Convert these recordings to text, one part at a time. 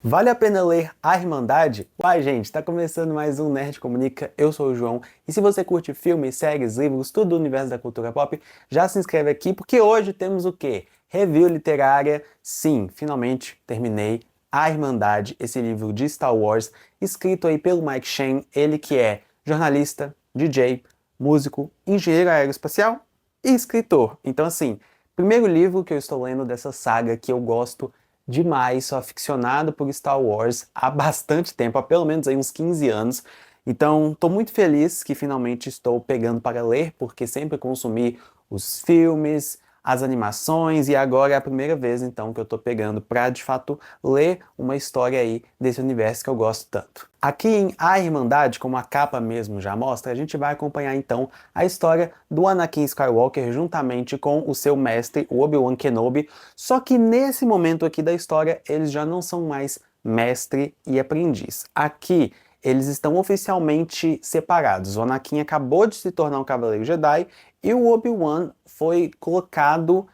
Vale a pena ler A Irmandade? Uai, gente, tá começando mais um Nerd Comunica, eu sou o João, e se você curte filmes, séries, livros, tudo do universo da cultura pop, já se inscreve aqui, porque hoje temos o quê? Review literária. Sim, finalmente terminei A Irmandade, esse livro de Star Wars, escrito aí pelo Mike Shane, ele que é jornalista, DJ, músico, engenheiro aeroespacial e escritor. Então, assim, primeiro livro que eu estou lendo dessa saga que eu gosto demais, sou aficionado por Star Wars há bastante tempo, há pelo menos aí uns 15 anos. Então, estou muito feliz que finalmente estou pegando para ler, porque sempre consumi os filmes, as animações, e agora é a primeira vez então que eu estou pegando para de fato ler uma história aí desse universo que eu gosto tanto. Aqui em A Irmandade, como a capa mesmo já mostra, a gente vai acompanhar então a história do Anakin Skywalker juntamente com o seu mestre, o Obi-Wan Kenobi, só que nesse momento aqui da história, eles já não são mais mestre e aprendiz. Aqui, eles estão oficialmente separados. O Anakin acabou de se tornar um Cavaleiro Jedi e o Obi-Wan foi colocado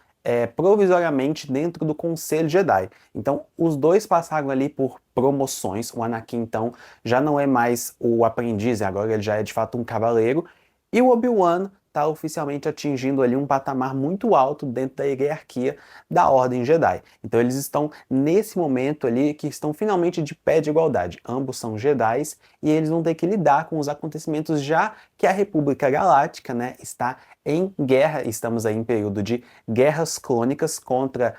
provisoriamente dentro do Conselho Jedi. Então, os dois passaram ali por promoções. O Anakin, então, já não é mais o aprendiz, agora ele já é de fato um cavaleiro. E o Obi-Wan está oficialmente atingindo ali um patamar muito alto dentro da hierarquia da Ordem Jedi. Então eles estão nesse momento ali que estão finalmente de pé de igualdade. Ambos são Jedis e eles vão ter que lidar com os acontecimentos já que a República Galáctica, né, está em guerra. Estamos aí em período de guerras clônicas contra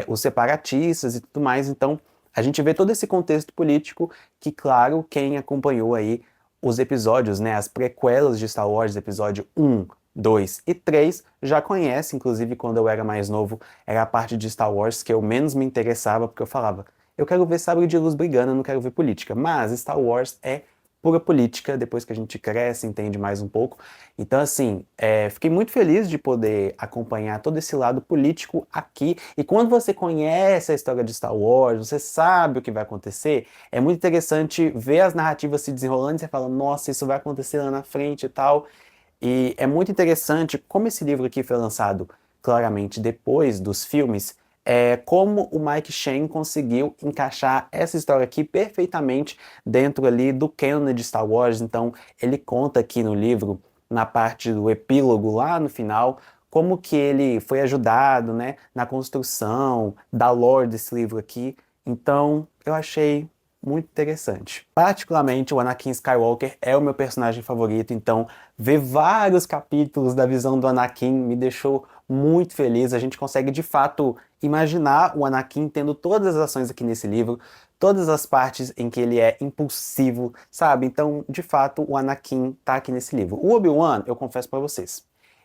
os separatistas e tudo mais. Então a gente vê todo esse contexto político que, claro, quem acompanhou aí os episódios, né, as prequelas de Star Wars, episódio 1, 2 e 3, já conhece, inclusive quando eu era mais novo, era a parte de Star Wars que eu menos me interessava, porque eu falava, eu quero ver sabre de luz brigando, eu não quero ver política. Mas Star Wars é pura política, depois que a gente cresce, entende mais um pouco. Então, assim, fiquei muito feliz de poder acompanhar todo esse lado político aqui. E quando você conhece a história de Star Wars, você sabe o que vai acontecer, é muito interessante ver as narrativas se desenrolando e você fala, nossa, isso vai acontecer lá na frente e tal. E é muito interessante como esse livro aqui foi lançado claramente depois dos filmes, como o Mike Shane conseguiu encaixar essa história aqui perfeitamente dentro ali do canon de Star Wars. Então, ele conta aqui no livro, na parte do epílogo lá no final, como que ele foi ajudado, né, na construção da lore desse livro aqui. Então, eu achei muito interessante. Particularmente, o Anakin Skywalker é o meu personagem favorito, então ver vários capítulos da visão do Anakin me deixou muito feliz. A gente consegue de fato imaginar o Anakin tendo todas as ações aqui nesse livro, todas as partes em que ele é impulsivo, sabe? Então, de fato, o Anakin tá aqui nesse livro. O Obi-Wan, eu confesso pra vocês,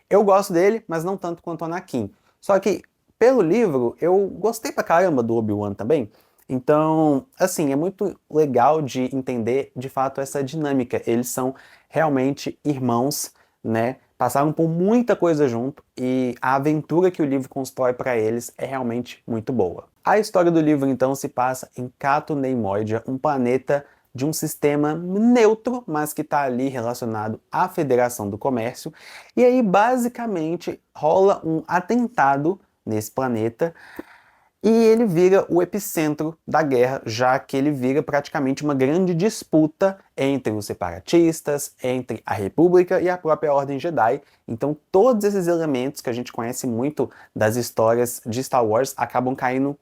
eu gosto dele, mas não tanto quanto o Anakin. Só que, pelo livro, eu gostei pra caramba do Obi-Wan também. Então, assim, é muito legal de entender de fato essa dinâmica. Eles são realmente irmãos, né? Passaram por muita coisa junto e a aventura que o livro constrói para eles é realmente muito boa. A história do livro então se passa em Cato Neimoidia, um planeta de um sistema neutro, mas que está ali relacionado à Federação do Comércio. E aí, basicamente, rola um atentado nesse planeta e ele vira o epicentro da guerra, já que ele vira praticamente uma grande disputa entre os separatistas, entre a República e a própria Ordem Jedi. Então, todos esses elementos que a gente conhece muito das histórias de Star Wars acabam caindo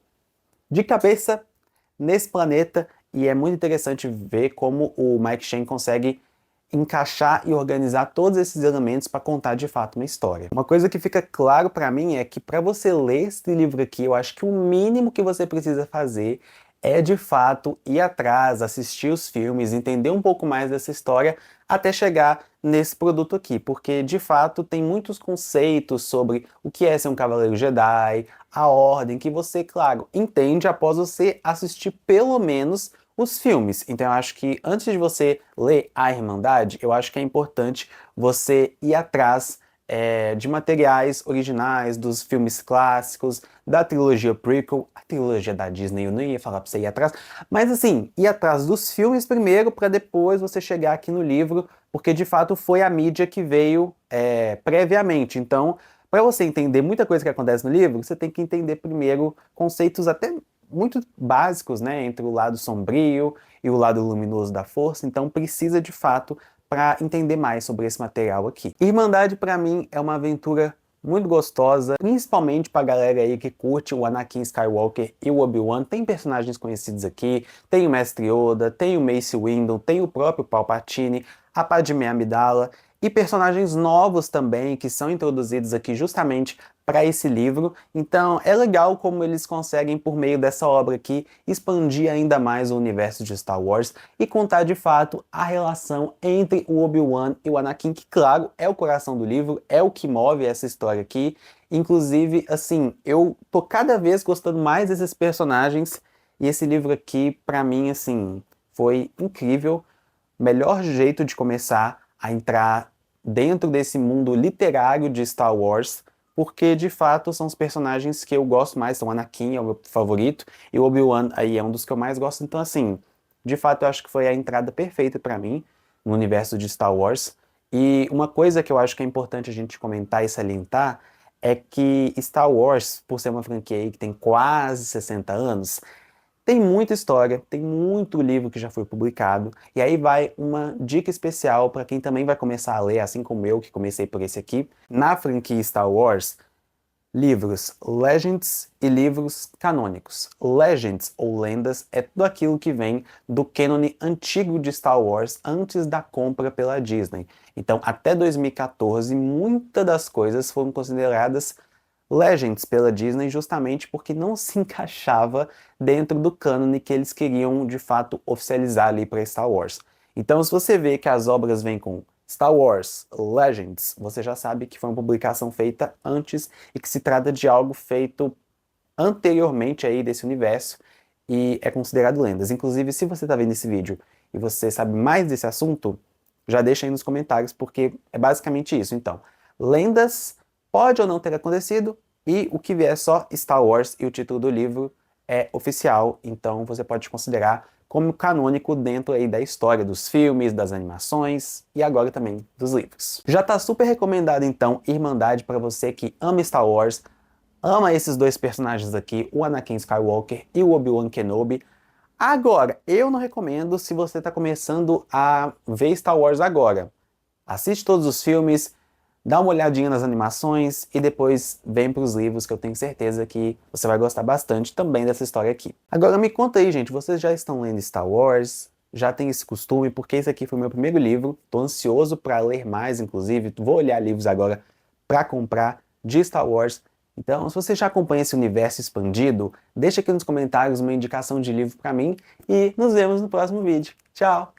de cabeça nesse planeta, e é muito interessante ver como o Mike Shane consegue encaixar e organizar todos esses elementos para contar de fato uma história. Uma coisa que fica claro para mim é que para você ler esse livro aqui, eu acho que o mínimo que você precisa fazer é de fato ir atrás, assistir os filmes, entender um pouco mais dessa história até chegar nesse produto aqui, porque de fato tem muitos conceitos sobre o que é ser um Cavaleiro Jedi, a ordem, que você, claro, entende após você assistir pelo menos os filmes. Então eu acho que antes de você ler A Irmandade, eu acho que é importante você ir atrás de materiais originais, dos filmes clássicos, da trilogia prequel, a trilogia da Disney eu não ia falar pra você ir atrás, mas assim, ir atrás dos filmes primeiro, para depois você chegar aqui no livro, porque de fato foi a mídia que veio previamente. Então, para você entender muita coisa que acontece no livro, você tem que entender primeiro conceitos até muito básicos, né, entre o lado sombrio e o lado luminoso da força, então precisa de fato para entender mais sobre esse material aqui. Irmandade para mim é uma aventura muito gostosa, principalmente pra galera aí que curte o Anakin Skywalker e o Obi-Wan. Tem personagens conhecidos aqui, tem o Mestre Yoda, tem o Mace Windu, tem o próprio Palpatine, a Padmé Amidala, e personagens novos também que são introduzidos aqui justamente para esse livro. Então é legal como eles conseguem, por meio dessa obra aqui, expandir ainda mais o universo de Star Wars e contar de fato a relação entre o Obi-Wan e o Anakin, que claro, é o coração do livro, é o que move essa história aqui. Inclusive, assim, eu tô cada vez gostando mais desses personagens e esse livro aqui, para mim, assim, foi incrível. Melhor jeito de começar a entrar dentro desse mundo literário de Star Wars, porque de fato são os personagens que eu gosto mais, o Anakin é o meu favorito, e o Obi-Wan aí é um dos que eu mais gosto, então assim, de fato eu acho que foi a entrada perfeita para mim no universo de Star Wars. E uma coisa que eu acho que é importante a gente comentar e salientar é que Star Wars, por ser uma franquia aí que tem quase 60 anos, tem muita história, tem muito livro que já foi publicado, e aí vai uma dica especial para quem também vai começar a ler, assim como eu, que comecei por esse aqui. Na franquia Star Wars, livros Legends e livros canônicos. Legends, ou lendas, é tudo aquilo que vem do cânone antigo de Star Wars antes da compra pela Disney. Então, até 2014, muitas das coisas foram consideradas Legends pela Disney justamente porque não se encaixava dentro do cânone que eles queriam de fato oficializar ali para Star Wars. Então, se você vê que as obras vêm com Star Wars Legends, você já sabe que foi uma publicação feita antes e que se trata de algo feito anteriormente aí desse universo e é considerado lendas. Inclusive, se você está vendo esse vídeo e você sabe mais desse assunto, já deixa aí nos comentários porque é basicamente isso. Então, lendas pode ou não ter acontecido, e o que vier só Star Wars e o título do livro é oficial, então você pode considerar como canônico dentro aí da história dos filmes, das animações e agora também dos livros. Já tá super recomendado então Irmandade para você que ama Star Wars, ama esses dois personagens aqui, o Anakin Skywalker e o Obi-Wan Kenobi. Agora, eu não recomendo se você está começando a ver Star Wars agora. Assiste todos os filmes, dá uma olhadinha nas animações e depois vem para os livros, que eu tenho certeza que você vai gostar bastante também dessa história aqui. Agora me conta aí, gente, vocês já estão lendo Star Wars? Já tem esse costume? Porque esse aqui foi o meu primeiro livro, tô ansioso para ler mais, inclusive, vou olhar livros agora para comprar de Star Wars. Então, se você já acompanha esse universo expandido, deixa aqui nos comentários uma indicação de livro para mim e nos vemos no próximo vídeo. Tchau!